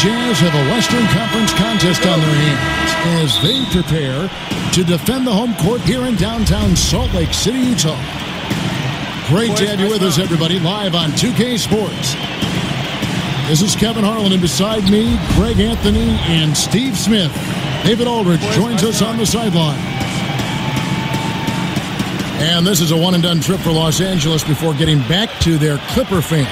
Jazz have a Western Conference contest on their hands as they prepare to defend the home court here in downtown Salt Lake City, Utah. Great to have you with us, everybody, live on 2K Sports. This is Kevin Harlan, and beside me, Greg Anthony and Steve Smith. David Aldridge joins us on the sideline. And this is a one-and-done trip for Los Angeles before getting back to their Clipper fans.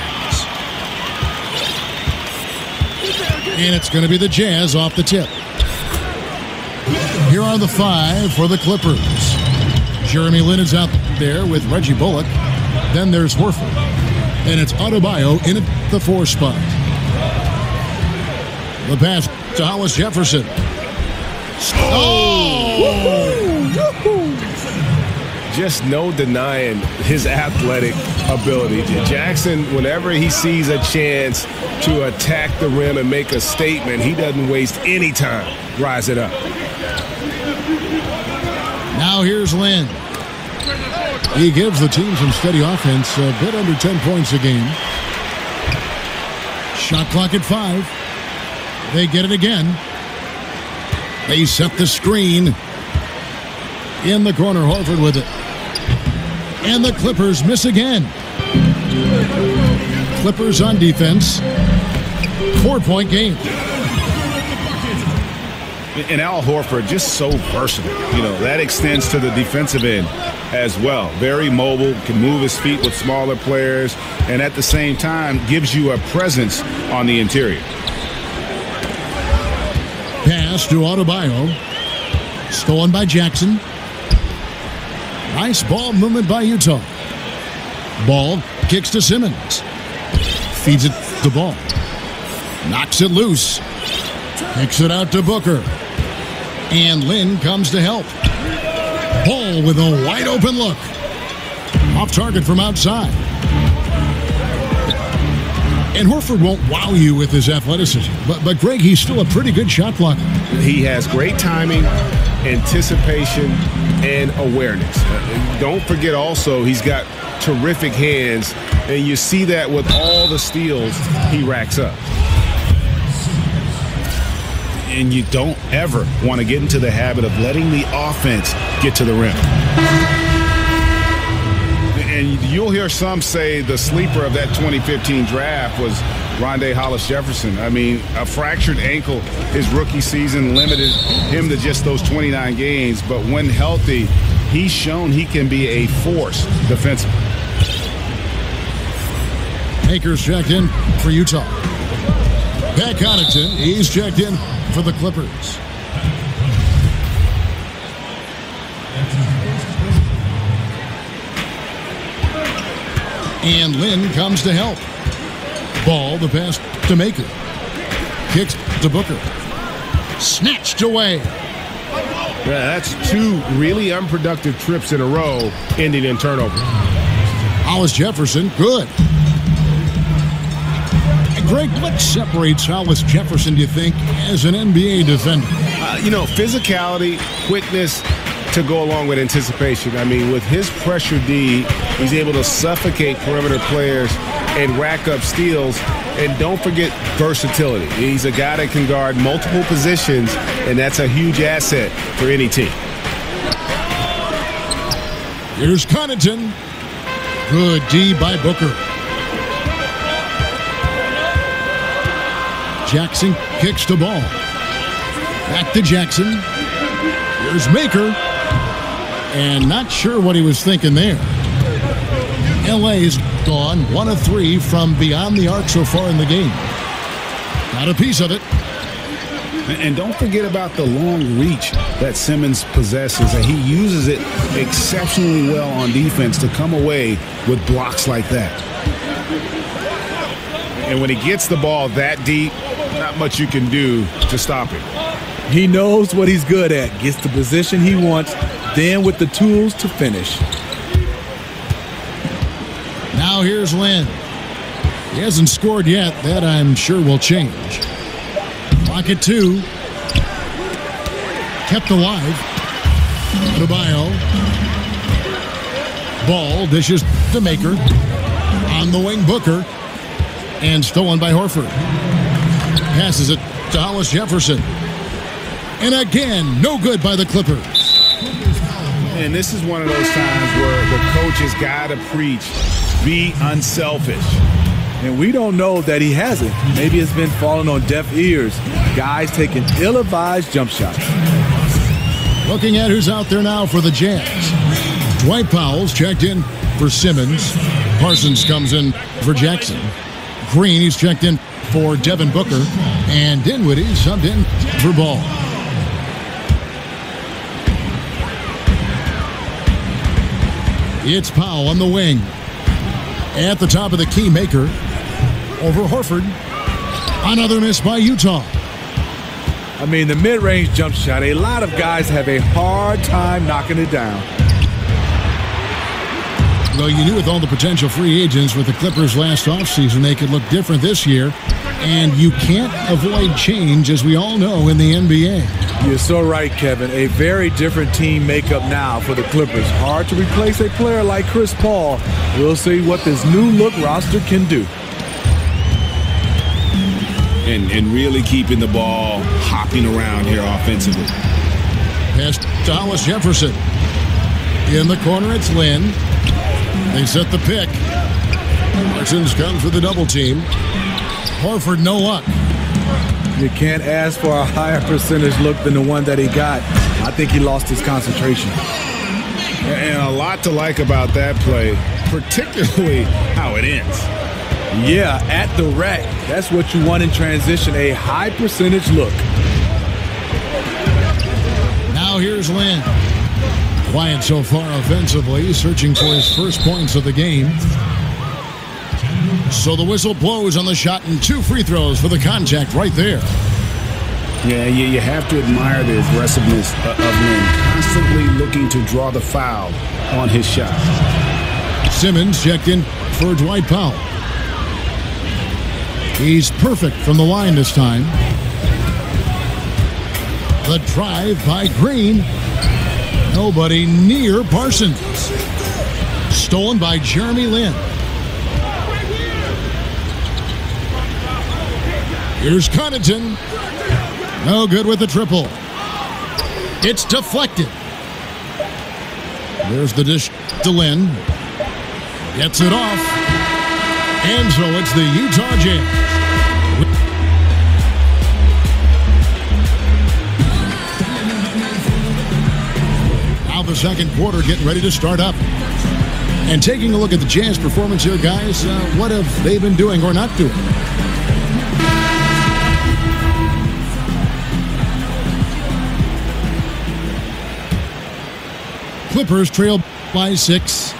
And it's going to be the Jazz off the tip. Here are the 5 for the Clippers. Jeremy Lin is out there with Reggie Bullock. Then there's Horford. And it's Adebayo in at the 4 spot. The pass to Hollis Jefferson. Just no denying his athletic ability. Jackson, whenever he sees a chance to attack the rim and make a statement, he doesn't waste any time rising up. Now here's Lin. He gives the team some steady offense, a bit under 10 points a game. Shot clock at 5. They get it again. They set the screen. In the corner, Horford with it. And the Clippers miss again. Clippers on defense. 4-point game. And Al Horford, just so versatile. You know, that extends to the defensive end as well. Very mobile, can move his feet with smaller players, and at the same time gives you a presence on the interior. Pass to Adebayo. Stolen by Jackson. Nice ball movement by Utah. Ball kicks to Simmons. Feeds it to Ball. Knocks it loose. Kicks it out to Booker. And Lin comes to help. Ball with a wide open look. Off target from outside. And Horford won't wow you with his athleticism. But Greg, he's still a pretty good shot blocker. He has great timing, anticipation, and awareness. Don't forget also he's got terrific hands, and you see that with all the steals he racks up. And you don't ever want to get into the habit of letting the offense get to the rim. And you'll hear some say the sleeper of that 2015 draft was Rondé Hollis Jefferson. I mean, a fractured ankle his rookie season limited him to just those 29 games. But when healthy, he's shown he can be a force defensively. Akers checked in for Utah. Pat Connaughton, he's checked in for the Clippers. And Lin comes to help. Ball, the pass to Maker. Kicks to Booker. Snatched away. Yeah, that's 2 really unproductive trips in a row, ending in turnover. Hollis Jefferson, good. And Greg, what separates Hollis Jefferson, do you think, as an NBA defender? You know, physicality, quickness, to go along with anticipation. I mean, with his pressure D, he's able to suffocate perimeter players and rack up steals. And don't forget versatility. He's a guy that can guard multiple positions, and that's a huge asset for any team. Here's Connaughton. Good D by Booker. Jackson kicks the ball. Back to Jackson. Here's Maker. And not sure what he was thinking there. LA's gone 1 of 3 from beyond the arc so far in the game. Got a piece of it. And don't forget about the long reach that Simmons possesses. And he uses it exceptionally well on defense to come away with blocks like that. And when he gets the ball that deep, not much you can do to stop him. He knows what he's good at, gets the position he wants, then with the tools to finish. Now here's Lin. He hasn't scored yet. That I'm sure will change. Clock at 2. Kept alive. Adebayo. Ball dishes to Maker. On the wing, Booker. And stolen by Horford. Passes it to Hollis Jefferson. And again, no good by the Clippers. And this is one of those times where the coach has got to preach, be unselfish. And we don't know that he hasn't. Maybe it's been falling on deaf ears. Guys taking ill-advised jump shots. Looking at who's out there now for the Jazz. Dwight Powell's checked in for Simmons. Parsons comes in for Jackson. Green, he's checked in for Devin Booker. And Dinwiddie subbed in for Ball. It's Powell on the wing. At the top of the key maker. Over Horford. Another miss by Utah. I mean, the mid-range jump shot, a lot of guys have a hard time knocking it down. Well, you knew with all the potential free agents with the Clippers last offseason, they could look different this year. And you can't avoid change, as we all know, in the NBA. You're so right, Kevin. A very different team makeup now for the Clippers. Hard to replace a player like Chris Paul. We'll see what this new look roster can do. And really keeping the ball hopping around here offensively. Pass to Hollis Jefferson. In the corner, it's Lynn. They set the pick. Parsons comes with a double team. Horford, no luck. You can't ask for a higher percentage look than the one that he got. I think he lost his concentration. And a lot to like about that play, particularly how it ends. Yeah, at the rack. That's what you want in transition, a high percentage look. Now here's Lynn. Quiet so far offensively, searching for his first points of the game. So the whistle blows on the shot and 2 free throws for the contact right there. Yeah, you have to admire the aggressiveness of Lynn, constantly looking to draw the foul on his shot. Simmons checked in for Dwight Powell. He's perfect from the line this time. The drive by Green. Nobody near Parsons. Stolen by Jeremy Lin. Here's Connaughton. No good with the triple. It's deflected. There's the dish to Lin. Gets it off. And so it's the Utah Jazz. Now the second quarter getting ready to start up. And taking a look at the Jazz performance here, guys, what have they been doing or not doing? Clippers trail by 6.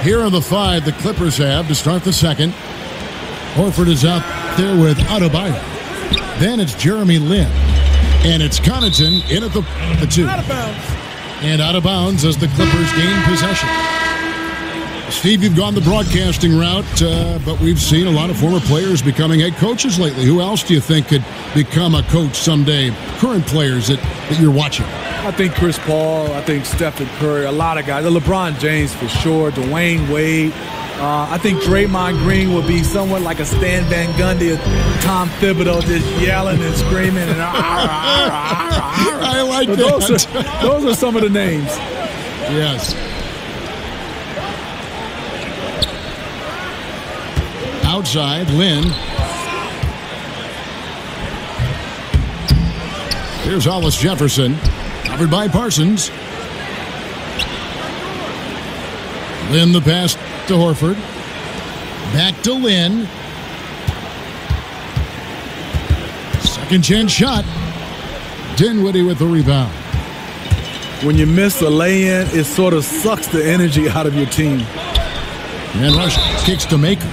Here are the 5 the Clippers have to start the second. Horford is out there with Adebayo. Then it's Jeremy Lin. And it's Connaughton in at the 2. Out of bounds. And out of bounds as the Clippers gain possession. Steve, you've gone the broadcasting route, but we've seen a lot of former players becoming head coaches lately. Who else do you think could become a coach someday? Current players that you're watching. I think Chris Paul, I think Stephen Curry, a lot of guys. LeBron James for sure, Dwayne Wade. I think Draymond Green would be somewhat like a Stan Van Gundy or Tom Thibodeau, just yelling and screaming. And I like that. Those are some of the names. Yes. Outside, Lin. Here's Hollis Jefferson. Covered by Parsons. Lin the pass to Horford. Back to Lin. Second chance shot. Dinwiddie with the rebound. When you miss a lay-in, it sort of sucks the energy out of your team. And Rush kicks to Maker.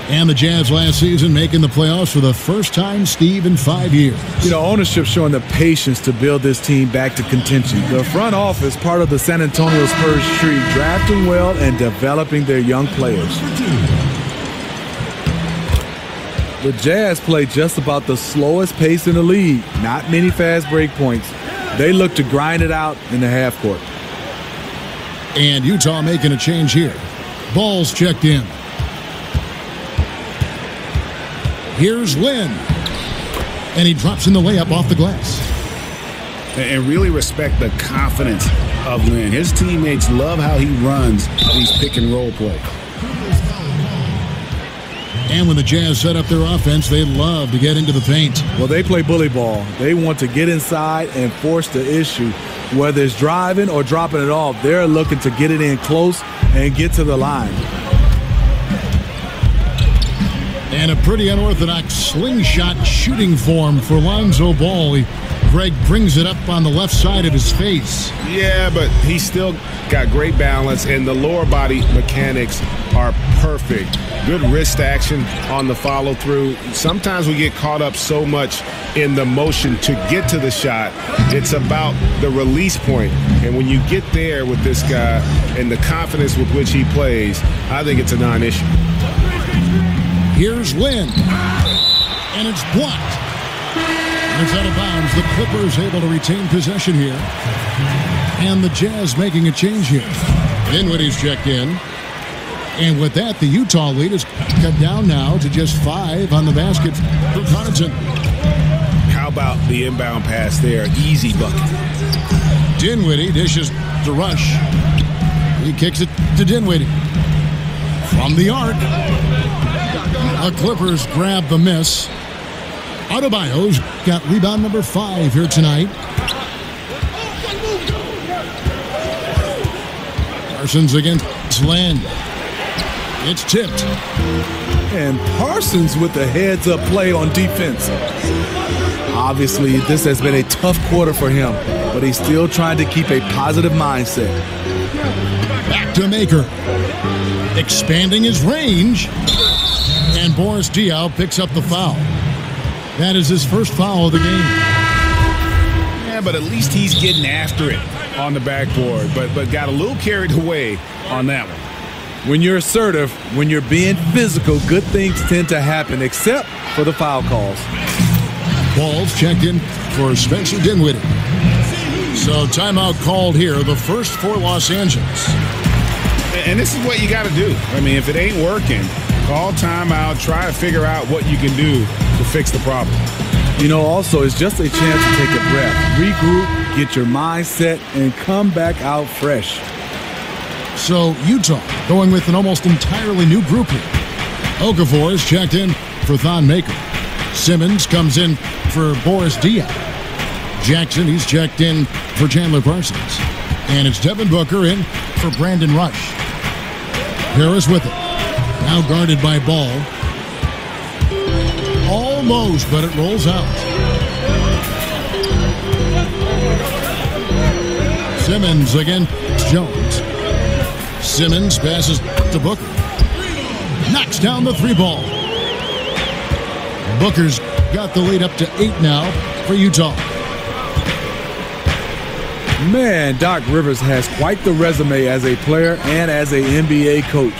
And the Jazz last season making the playoffs for the first time, Steve, in 5 years. You know, ownership showing the patience to build this team back to contention. The front office, part of the San Antonio Spurs tree, drafting well and developing their young players. The Jazz play just about the slowest pace in the league. Not many fast break points. They look to grind it out in the half court. And Utah making a change here. Ball's checked in. Here's Lynn. And he drops in the layup off the glass. And really respect the confidence of Lynn. His teammates love how he runs these pick-and-roll plays. And when the Jazz set up their offense, they love to get into the paint. Well, they play bully ball. They want to get inside and force the issue. Whether it's driving or dropping it off, they're looking to get it in close and get to the line. And a pretty unorthodox slingshot shooting form for Lonzo Ball. Greg brings it up on the left side of his face. Yeah, but he's still got great balance, and the lower body mechanics are perfect. Good wrist action on the follow-through. Sometimes we get caught up so much in the motion to get to the shot. It's about the release point. And when you get there with this guy and the confidence with which he plays, I think it's a non-issue. Here's Lynn. And it's blocked. And it's out of bounds. The Clippers able to retain possession here. And the Jazz making a change here. Dinwiddie's checked in. And with that, the Utah lead is cut down now to just 5 on the basket for Connaughton. How about the inbound pass there? Easy bucket. Dinwiddie dishes to Rush. He kicks it to Dinwiddie. From the arc. The Clippers grab the miss. Adebayo's got rebound number 5 here tonight. Parsons against Lynn. It's tipped. And Parsons with the heads-up play on defense. Obviously, this has been a tough quarter for him, but he's still trying to keep a positive mindset. Back to Maker. Expanding his range. And Boris Diaw picks up the foul. That is his first foul of the game. Yeah, but at least he's getting after it on the backboard, but got a little carried away on that one. When you're assertive, when you're being physical, good things tend to happen, except for the foul calls. Ball's checked in for Spencer Dinwiddie. So timeout called here, the first for Los Angeles. And this is what you got to do. I mean, if it ain't working, call timeout, try to figure out what you can do to fix the problem. You know, also, it's just a chance to take a breath, regroup, get your mindset, and come back out fresh. So Utah going with an almost entirely new group here. Okafor is checked in for Thon Maker. Simmons comes in for Boris Diaw. Jackson, he's checked in for Chandler Parsons. And it's Devin Booker in for Brandon Rush. Harris with it. Now guarded by Ball. Almost, but it rolls out. Simmons against Jones. Simmons passes to Booker. Knocks down the 3-ball. Booker's got the lead up to 8 now for Utah. Man, Doc Rivers has quite the resume as a player and as an NBA coach.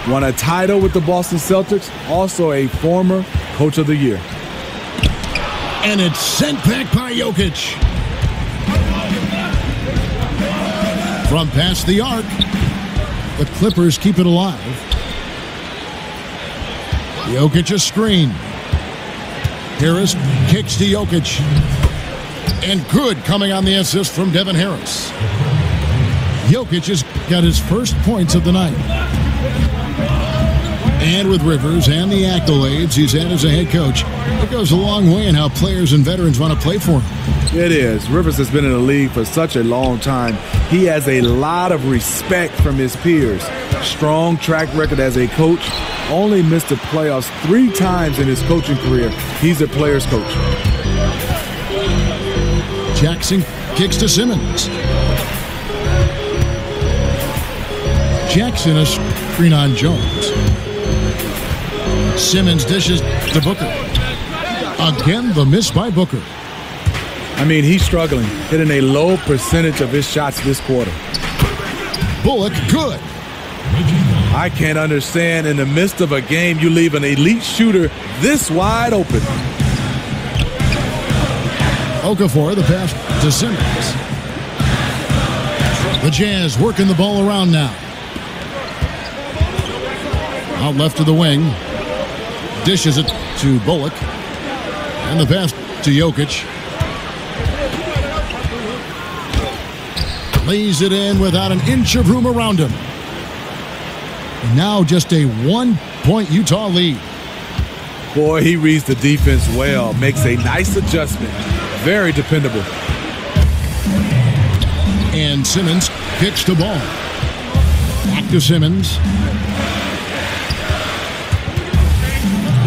Won a title with the Boston Celtics, also a former Coach of the Year. And it's sent back by Jokic. From past the arc, the Clippers keep it alive. Jokic a screen. Harris kicks to Jokic. And good coming on the assist from Devin Harris. Jokic has got his first points of the night. And with Rivers and the accolades he's had as a head coach, it goes a long way in how players and veterans want to play for him. It is. Rivers has been in the league for such a long time. He has a lot of respect from his peers. Strong track record as a coach. Only missed the playoffs 3 times in his coaching career. He's a player's coach. Jackson kicks to Simmons. Jackson a screen on Jones. Simmons dishes to Booker. Again, the miss by Booker. I mean, he's struggling, hitting a low percentage of his shots this quarter. Bullock, good. I can't understand in the midst of a game you leave an elite shooter this wide open. Okafor, the pass to Simmons. The Jazz working the ball around now. Out left to the wing. Dishes it to to Bullock. And the pass to Jokic. Lays it in without an inch of room around him. And now just a 1-point Utah lead. Boy, he reads the defense well. Makes a nice adjustment. Very dependable. And Simmons kicks the ball. Back to Simmons.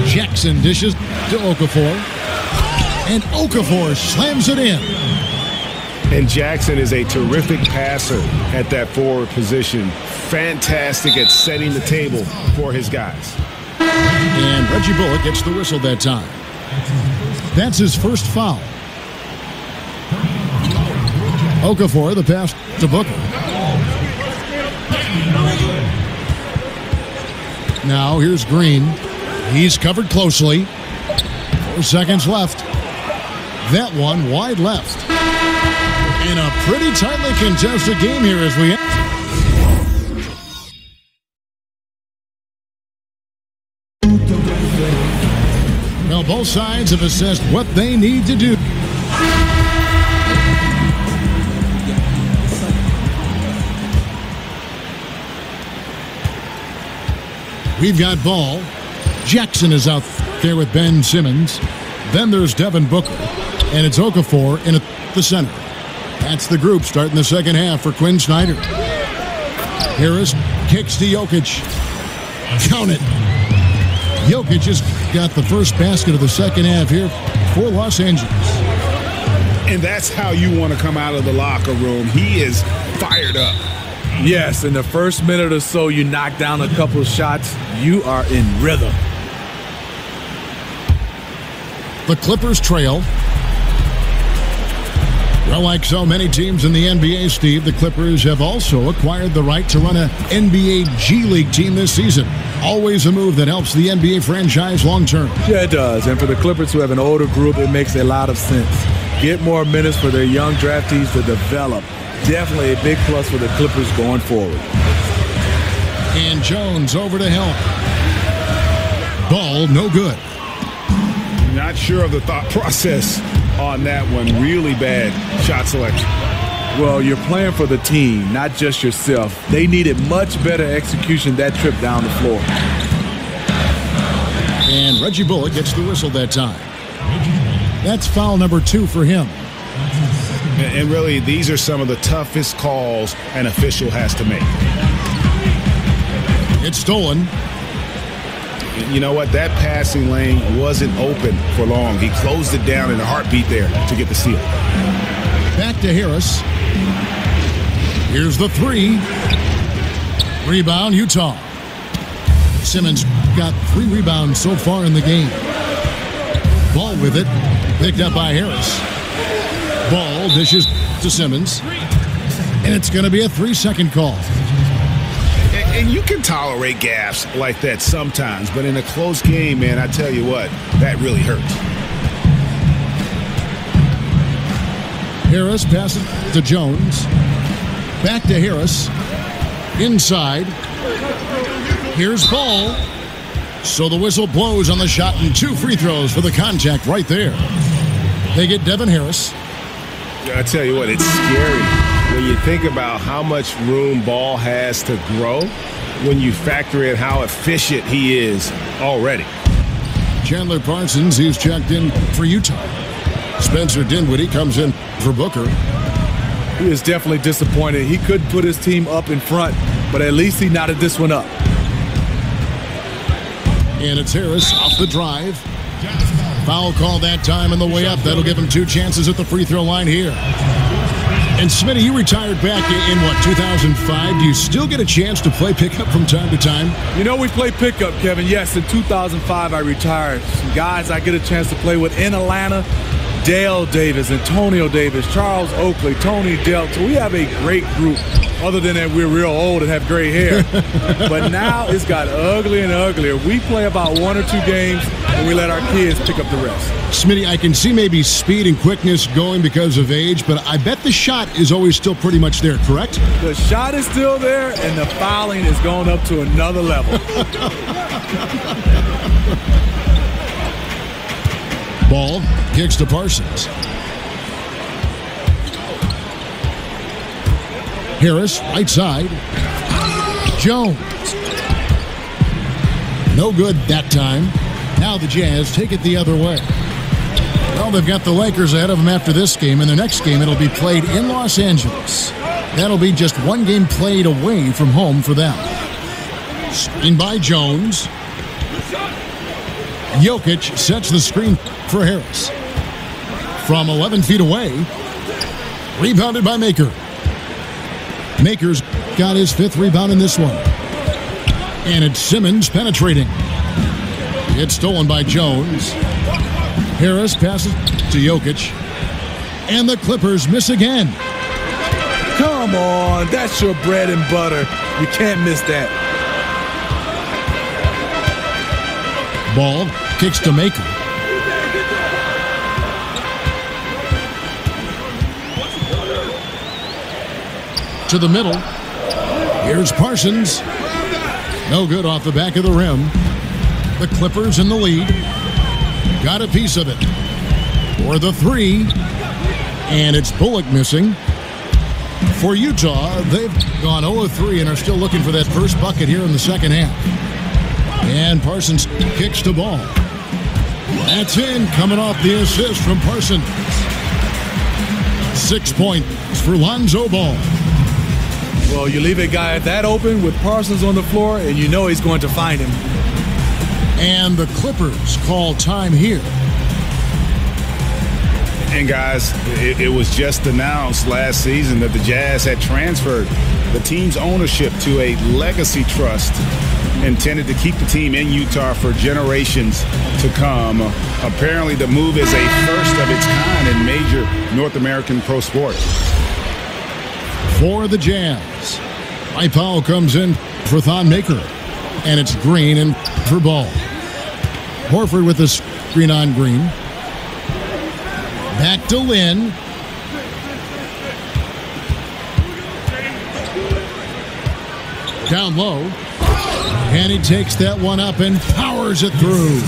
Jackson dishes to Okafor. And Okafor slams it in. And Jackson is a terrific passer at that forward position. Fantastic at setting the table for his guys. And Reggie Bullock gets the whistle that time. That's his first foul. Okafor, the pass to Booker. Now here's Green. He's covered closely. 4 seconds left. That one wide left. In a pretty tightly contested game here as we... Well, both sides have assessed what they need to do. We've got ball. Jackson is out there with Ben Simmons. Then there's Devin Booker. And it's Okafor in the center. That's the group starting the second half for Quinn Snyder. Harris kicks to Jokic. Count it. Jokic has got the first basket of the second half here for Los Angeles. And that's how you want to come out of the locker room. He is fired up. Yes, in the first minute or so, you knock down a couple of shots. You are in rhythm. The Clippers trail. Well, like so many teams in the NBA, Steve, the Clippers have also acquired the right to run an NBA G League team this season. Always a move that helps the NBA franchise long term. Yeah, it does. And for the Clippers who have an older group, it makes a lot of sense. Get more minutes for their young draftees to develop. Definitely a big plus for the Clippers going forward. And Jones over to help. Ball, no good. Not sure of the thought process on that one. Really bad shot selection. Well, you're playing for the team, not just yourself. They needed much better execution that trip down the floor. And Reggie Bullock gets the whistle that time. That's foul number 2 for him. And really, these are some of the toughest calls an official has to make. It's stolen. You know what? That passing lane wasn't open for long. He closed it down in a heartbeat there to get the steal. Back to Harris. Here's the 3. Rebound, Utah. Simmons got 3 rebounds so far in the game. Ball with it. Picked up by Harris. Ball dishes to Simmons. And it's going to be a 3-second call. And you can tolerate gaffes like that sometimes, but in a close game, man, I tell you what, that really hurts. Harris passes to Jones. Back to Harris. Inside. Here's Ball. So the whistle blows on the shot and 2 free throws for the contact right there. They get Devin Harris. I tell you what, it's scary when you think about how much room Ball has to grow when you factor in how efficient he is already. Chandler Parsons, he's checked in for Utah. Spencer Dinwiddie comes in for Booker. He is definitely disappointed. He couldn't put his team up in front, but at least he knotted this one up. And it's Harris off the drive. Foul call that time on the way up. That'll give him 2 chances at the free throw line here. And Smitty, you retired back in what, 2005? Do you still get a chance to play pickup from time to time? You know, we play pickup, Kevin. Yes, in 2005 I retired. Some guys I get a chance to play with in Atlanta. Dale Davis, Antonio Davis, Charles Oakley, Tony Delta. We have a great group, other than that we're real old and have gray hair. But now it's got ugly and uglier. We play about 1 or 2 games, and we let our kids pick up the rest. Smitty, I can see maybe speed and quickness going because of age, but I bet the shot is always still pretty much there, correct? The shot is still there, and the fouling is going up to another level. Ball kicks to Parsons. Harris, right side. Jones. No good that time. Now the Jazz take it the other way. Well, they've got the Lakers ahead of them after this game. In their next game, it'll be played in Los Angeles. That'll be just one game played away from home for them. Screen by Jones. Jokic sets the screen for Harris. From 11 feet away. Rebounded by Maker. Maker's got his 5th rebound in this one. And it's Simmons penetrating. It's stolen by Jones. Harris passes to Jokic. And the Clippers miss again. Come on, that's your bread and butter. You can't miss that. Ball kicks to Maker. To the middle. Here's Parsons. No good off the back of the rim. The Clippers in the lead. Got a piece of it. For the 3. And it's Bullock missing. For Utah, they've gone 0-3 and are still looking for that first bucket here in the second half. And Parsons kicks the ball. That's in, coming off the assist from Parsons. 6 points for Lonzo Ball. Well, you leave a guy that open with Parsons on the floor, and you know he's going to find him. And the Clippers call time here. And guys, it was just announced last season that the Jazz had transferred the team's ownership to a legacy trust intended to keep the team in Utah for generations to come. Apparently, the move is a first of its kind in major North American pro sports. For the Jazz, Mike Powell comes in for Thon Maker. And it's Green and for Ball. Horford with the screen on Green. Back to Lynn. Down low. And he takes that one up and powers it through.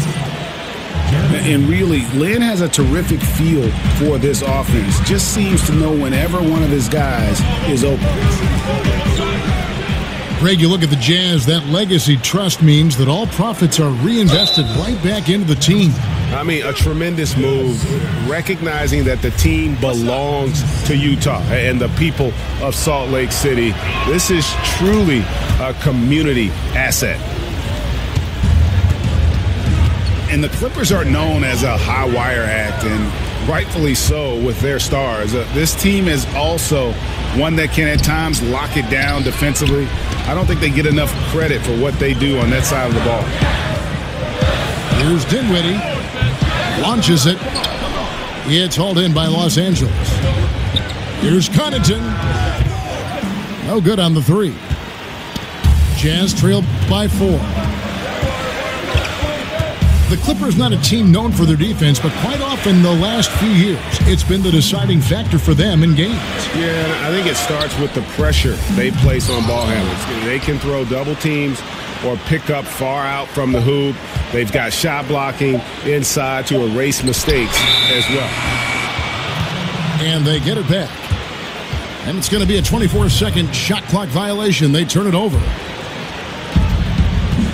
And really, Lynn has a terrific feel for this offense. Just seems to know whenever one of his guys is open. Greg, you look at the Jazz, that legacy trust means that all profits are reinvested right back into the team. I mean, a tremendous move, recognizing that the team belongs to Utah and the people of Salt Lake City. This is truly a community asset. And the Clippers are known as a high-wire act, and rightfully so with their stars. This team is also one that can at times lock it down defensively. I don't think they get enough credit for what they do on that side of the ball. Here's Dinwiddie. Launches it. It's hauled in by Los Angeles. Here's Connaughton. No good on the 3. Jazz trailed by 4. The Clippers not a team known for their defense, but quite often the last few years, it's been the deciding factor for them in games. Yeah, I think it starts with the pressure they place on ball handlers. They can throw double teams or pick up far out from the hoop. They've got shot blocking inside to erase mistakes as well. And they get it back. And it's going to be a 24-second shot clock violation. They turn it over.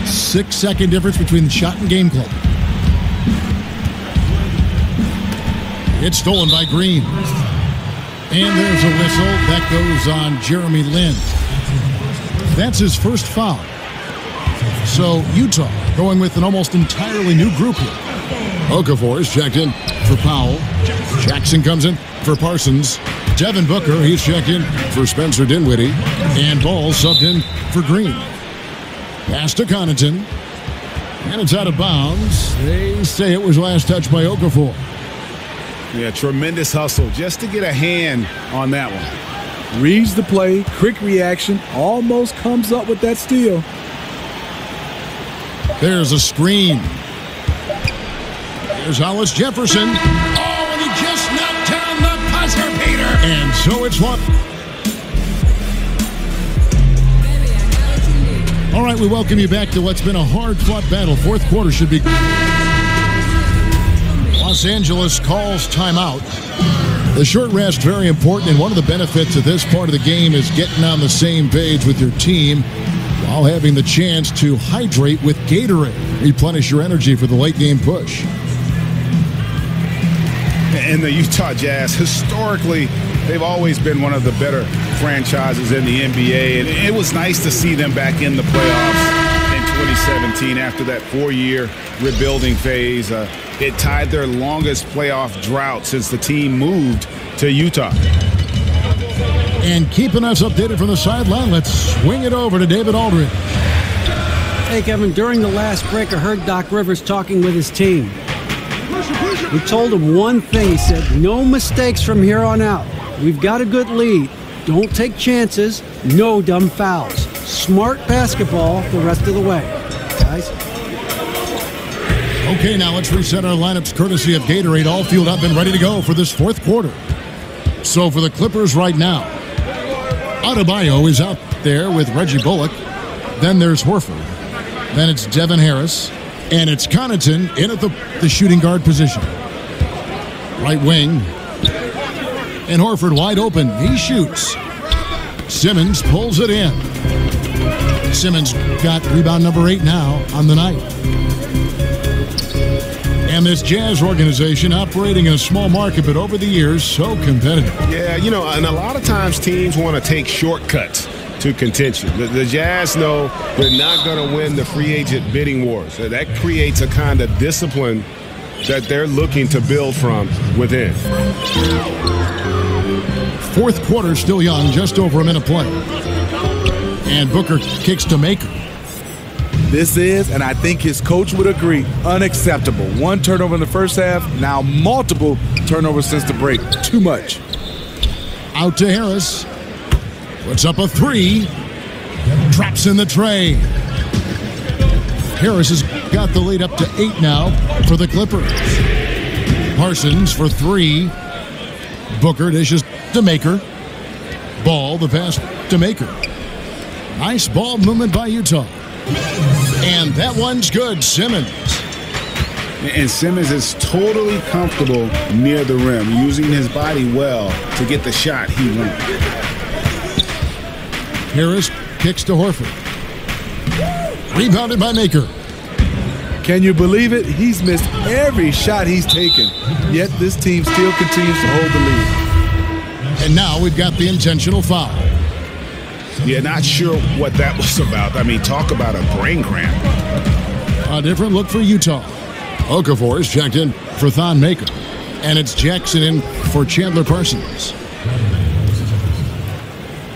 6-second difference between the shot and game clock. It's stolen by Green. And there's a whistle. That goes on Jeremy Lin. That's his first foul. So Utah going with an almost entirely new group here. Okafor is checked in for Powell. Jackson comes in for Parsons. Devin Booker, he's checked in for Spencer Dinwiddie. And Ball subbed in for Green. Pass to Connaughton. And it's out of bounds. They say it was last touched by Okafor. Yeah, tremendous hustle just to get a hand on that one. Reads the play, quick reaction, almost comes up with that steal. There's a screen. There's Hollis Jefferson. Oh, and he just knocked down the buzzer beater. And so it's one. All right, we welcome you back to what's been a hard-fought battle. Fourth quarter should be. Los Los Angeles calls timeout. The short rest, very important, and one of the benefits of this part of the game is getting on the same page with your team while having the chance to hydrate with Gatorade. Replenish your energy for the late game push. And the Utah Jazz, historically, they've always been one of the better franchises in the NBA, and it was nice to see them back in the playoffs in 2017 after that 4-year rebuilding phase. It tied their longest playoff drought since the team moved to Utah. And keeping us updated from the sideline, let's swing it over to David Aldridge. Hey, Kevin, during the last break, I heard Doc Rivers talking with his team. He told him one thing. He said, no mistakes from here on out. We've got a good lead. Don't take chances. No dumb fouls. Smart basketball the rest of the way, guys. Okay, now let's reset our lineups courtesy of Gatorade. All fueled up and ready to go for this fourth quarter. So for the Clippers right now, Adebayo is out there with Reggie Bullock. Then there's Horford. Then it's Devin Harris. And it's Connaughton in at the shooting guard position. Right wing. And Horford wide open. He shoots. Simmons pulls it in. Simmons got rebound number 8 now on the night. And this Jazz organization operating in a small market, but over the years, so competitive. Yeah, and a lot of times teams want to take shortcuts to contention. The Jazz know they're not going to win the free agent bidding wars. That creates a kind of discipline that they're looking to build from within. Fourth quarter still young, just over a minute play. And Booker kicks to Maker. This is, and I think his coach would agree, unacceptable. 1 turnover in the first half, now multiple turnovers since the break. Too much. Out to Harris. Puts up a 3. Drops in the tray. Harris has got the lead up to 8 now for the Clippers. Parsons for 3. Booker dishes to Maker. Ball, the pass to Maker. Nice ball movement by Utah. And that one's good. Simmons. And Simmons is totally comfortable near the rim, using his body well to get the shot he wants. Harris kicks to Horford. Rebounded by Maker. Can you believe it? He's missed every shot he's taken, yet this team still continues to hold the lead. And now we've got the intentional foul. Yeah, not sure what that was about. I mean, talk about a brain cramp. A different look for Utah. Okafor is checked in for Thon Maker. And it's Jackson in for Chandler Parsons.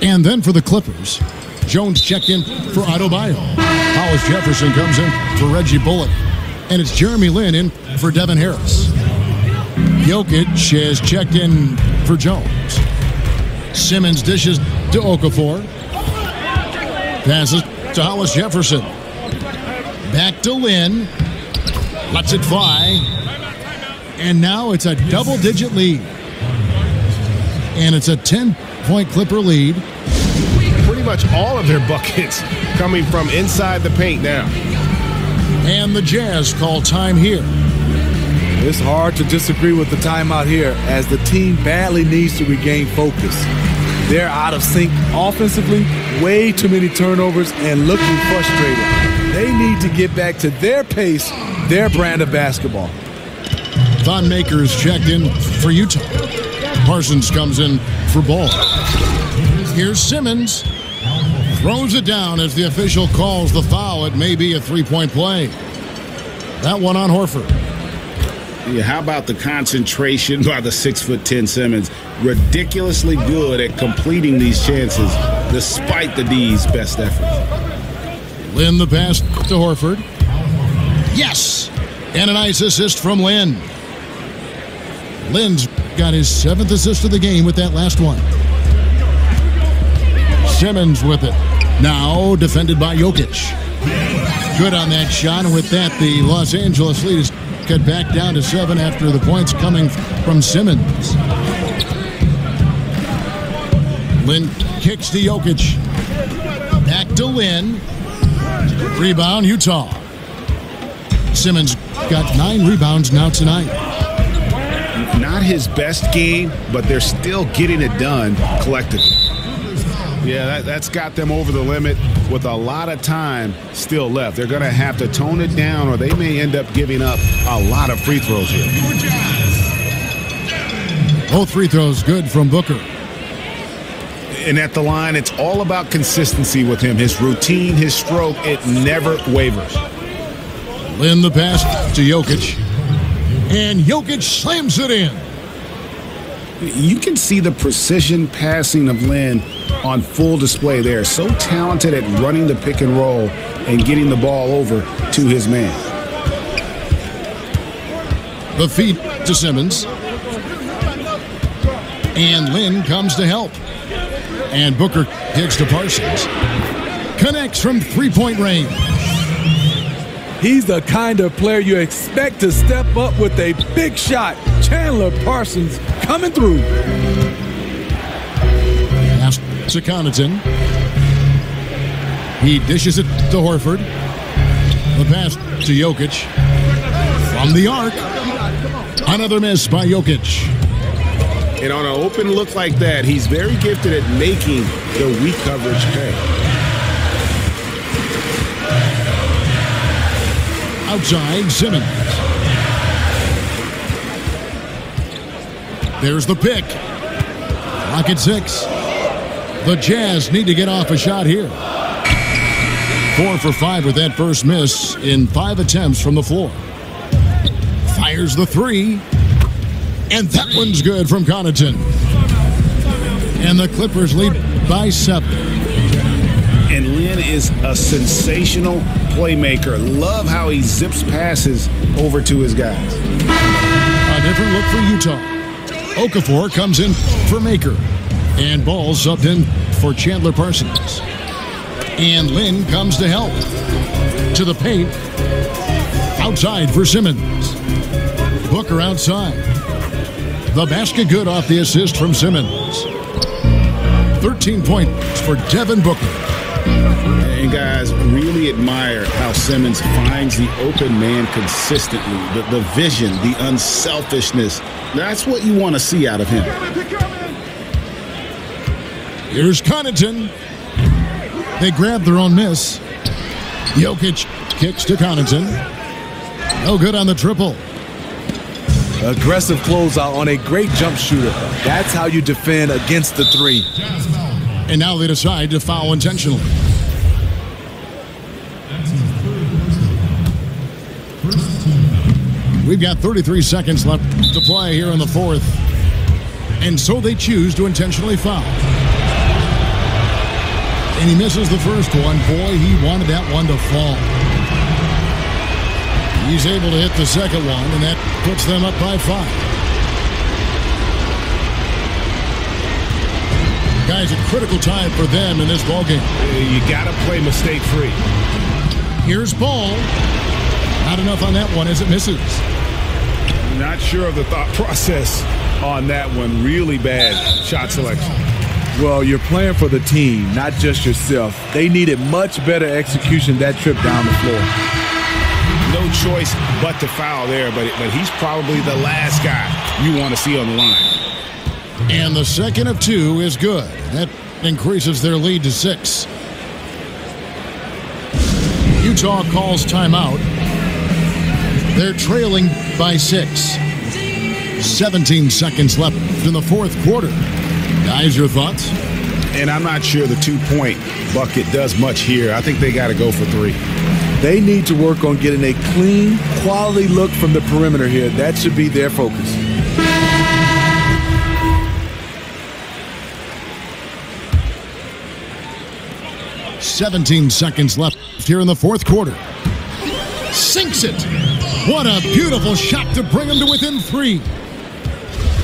And then for the Clippers, Jones checked in for Adebayo. Hollis Jefferson comes in for Reggie Bullock. And it's Jeremy Lin in for Devin Harris. Jokic has checked in for Jones. Simmons dishes to Okafor. Passes to Hollis Jefferson. Back to Lin. Lets it fly. And now it's a double-digit lead. And it's a 10-point Clipper lead. Pretty much all of their buckets coming from inside the paint now. And the Jazz call time here. It's hard to disagree with the timeout here, as the team badly needs to regain focus. They're out of sync offensively, way too many turnovers, and looking frustrated. They need to get back to their pace, their brand of basketball. Thon Maker's checked in for Utah. Parsons comes in for Ball. Here's Simmons. Throws it down as the official calls the foul. It may be a 3-point play. That one on Horford. Yeah, how about the concentration by the 6'10" Simmons? Ridiculously good at completing these chances despite the D's best efforts. Lin the pass to Horford. Yes! And a nice assist from Lin. Lin's got his 7th assist of the game with that last one. Simmons with it. Now defended by Jokic. Good on that shot, and with that, the Los Angeles lead is cut back down to 7 after the points coming from Simmons. Lin kicks to Jokic. Back to Lin. Rebound, Utah. Simmons got 9 rebounds now tonight. Not his best game, but they're still getting it done collectively. Yeah, that's got them over the limit with a lot of time still left. They're going to have to tone it down, or they may end up giving up a lot of free throws here. Both free throws good from Booker. And at the line, it's all about consistency with him. His routine, his stroke, it never wavers. Lin the pass to Jokic. And Jokic slams it in. You can see the precision passing of Lin on full display there. So talented at running the pick and roll and getting the ball over to his man. The feed to Simmons. And Lin comes to help. And Booker kicks to Parsons. Connects from three-point range. He's the kind of player you expect to step up with a big shot. Chandler Parsons coming through. Pass to Connaughton. He dishes it to Horford. The pass to Jokic. From the arc. Another miss by Jokic. And on an open look like that, he's very gifted at making the weak coverage pay. Outside, Simmons. There's the pick. Clock at 6. The Jazz need to get off a shot here. 4 for 5 with that first miss in 5 attempts from the floor. Fires the 3. And that one's good from Connaughton. And the Clippers lead by 7. And Lin is a sensational playmaker. Love how he zips passes over to his guys. A different look for Utah. Okafor comes in for Maker. And Ball subbed in for Chandler Parsons. And Lin comes to help. To the paint. Outside for Simmons. Booker outside. The basket good off the assist from Simmons. 13 points for Devin Booker. And guys, really admire how Simmons finds the open man consistently. The vision, the unselfishness. That's what you want to see out of him. Here's Connaughton. They grab their own miss. Jokic kicks to Connaughton. No good on the triple. Aggressive closeout on a great jump shooter. That's how you defend against the 3. And now they decide to foul intentionally. We've got 33 seconds left to play here in the fourth. And so they choose to intentionally foul. And he misses the first one. Boy, he wanted that one to fall. He's able to hit the second one, and that puts them up by 5. Guys, a critical time for them in this ballgame. You got to play mistake-free. Here's Ball. Not enough on that one as it misses. Not sure of the thought process on that one. Really bad shot selection. Well, you're playing for the team, not just yourself. They needed much better execution that trip down the floor. No choice but to foul there, but he's probably the last guy you want to see on the line. And the second of 2 is good. That increases their lead to 6. Utah calls timeout. They're trailing by 6. 17 seconds left in the fourth quarter. Guys, your thoughts? And I'm not sure the 2-point bucket does much here. I think they got to go for 3. They need to work on getting a clean, quality look from the perimeter here. That should be their focus. "17 seconds left here in the fourth quarter. Sinks it. What a beautiful shot to bring them to within 3.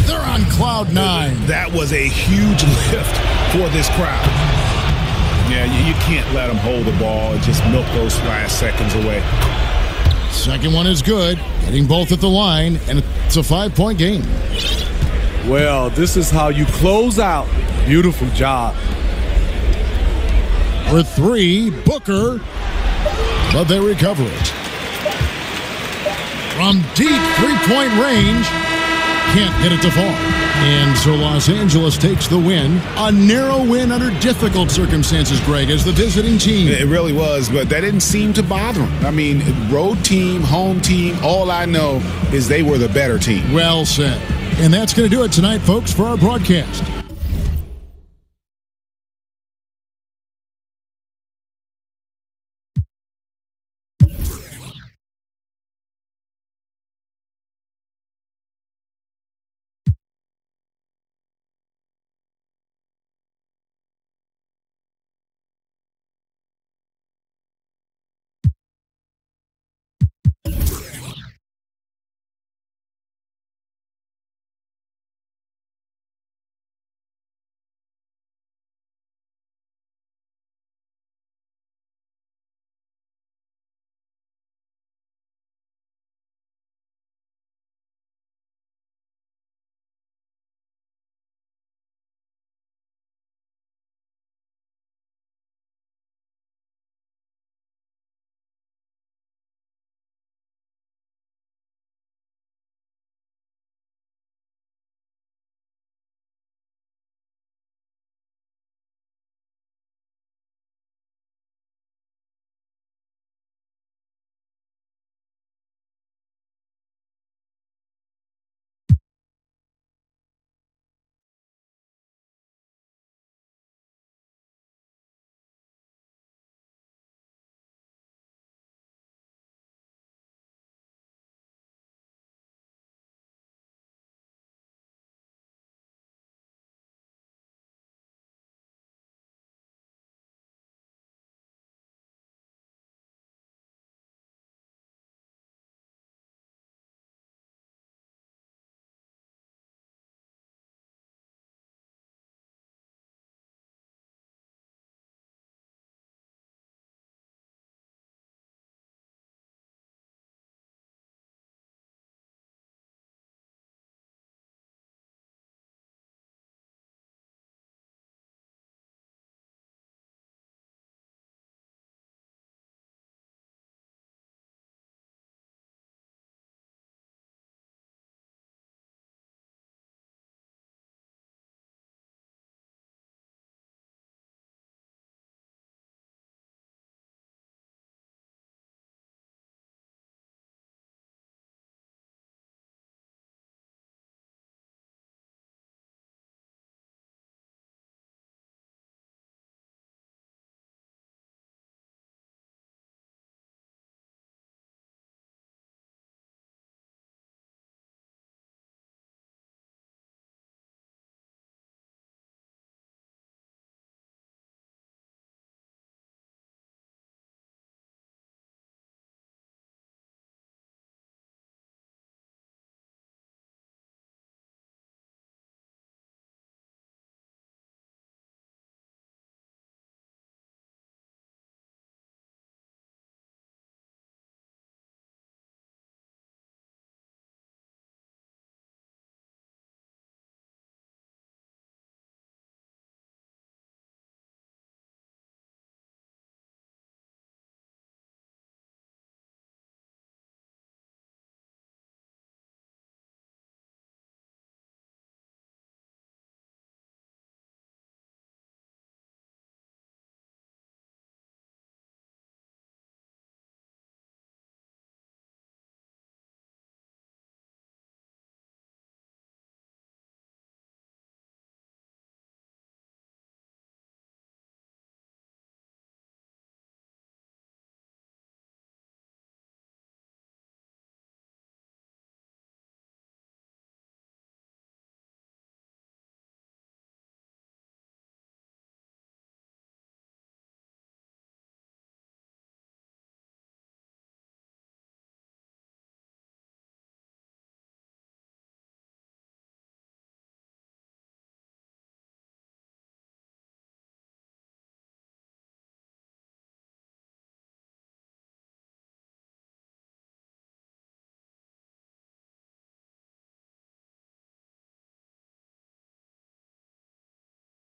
They're on cloud 9. That was a huge lift for this crowd. Yeah, you can't let them hold the ball and just milk those last seconds away. Second one is good. Hitting both at the line, and it's a 5-point game. Well, this is how you close out. Beautiful job. For 3, Booker, but they recover it. From deep 3-point range, can't hit it to fall. And so Los Angeles takes the win. A narrow win under difficult circumstances, Greg, as the visiting team. It really was, but that didn't seem to bother them. I mean, road team, home team, all I know is they were the better team. Well said. And that's going to do it tonight, folks, for our broadcast.